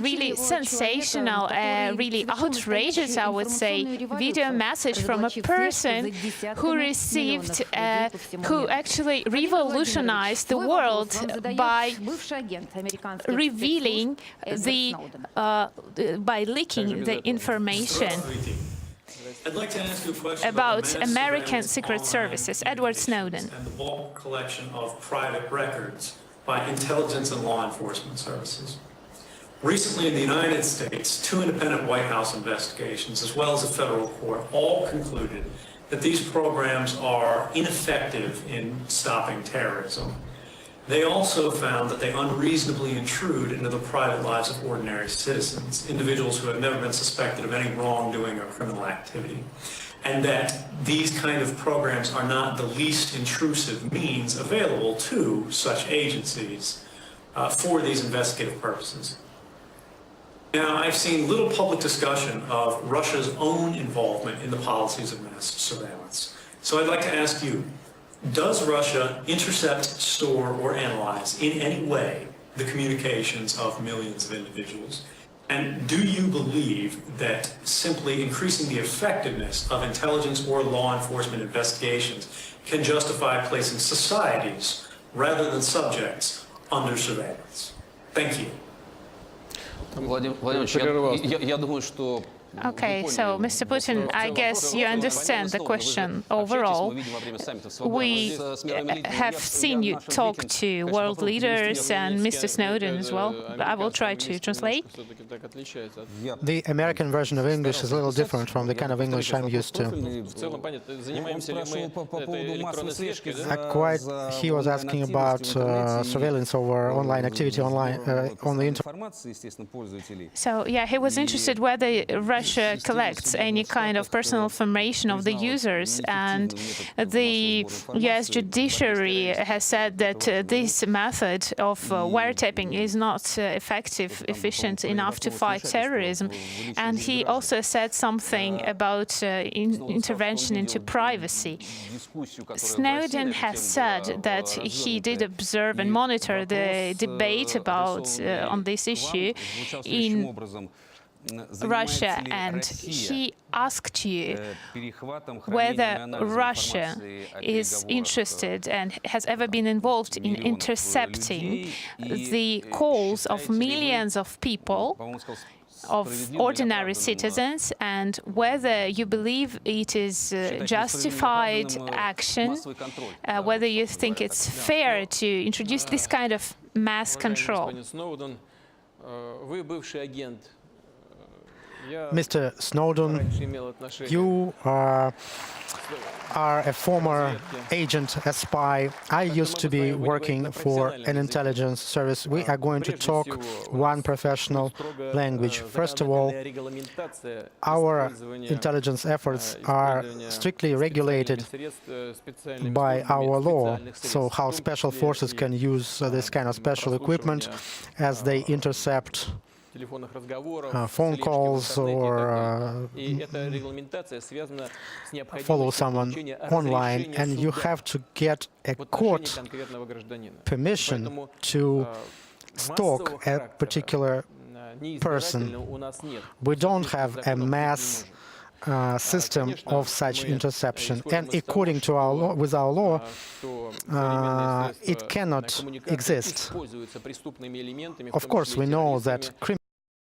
really sensational, really outrageous, I would say, video message from a person who received, who actually revolutionized the world by revealing the, by leaking the information I'd like to ask you a question about American Secret Services, Edward Snowden. And the bulk collection of private records by intelligence and law enforcement services. Recently in the United States, 2 independent White House investigations, as well as a federal court, all concluded that these programs are ineffective in stopping terrorism. They also found that they unreasonably intrude into the private lives of ordinary citizens, individuals who have never been suspected of any wrongdoing or criminal activity, and that these kind of programs are not the least intrusive means available to such agencies for these investigative purposes. Now, I've seen little public discussion of Russia's own involvement in the policies of mass surveillance. So I'd like to ask you, does Russia intercept, store, or analyze in any way the communications of millions of individuals? And do you believe that simply increasing the effectiveness of intelligence or law enforcement investigations can justify placing societies rather than subjects under surveillance? Thank you. Okay, so Mr. Putin, I guess you understand the question overall. We have seen you talk to world leaders and Mr. Snowden as well. I will try to translate. The American version of English is a little different from the kind of English I'm used to. He was asking about surveillance over online activity on the internet. So, yeah, he was interested whether Russia collects any kind of personal information of the users, and the US judiciary has said that this method of wiretapping is not effective, efficient enough to fight terrorism. And he also said something about intervention into privacy. Snowden has said that he did observe and monitor the debate about on this issue in Russia, and he asked you whether Russia is interested and has ever been involved in intercepting the calls of millions of people, of ordinary citizens, and whether you believe it is justified action, whether you think it's fair to introduce this kind of mass control. Mr. Snowden, you are a former agent, a spy. I used to be working for an intelligence service. We are going to talk one professional language. First of all, our intelligence efforts are strictly regulated by our law. So how special forces can use this kind of special equipment as they intercept phone calls or follow someone online, and you have to get a court permission to stalk a particular person. We don't have a mass system of such interception, and according to our law, with our law, it cannot exist. Of course, we know that criminals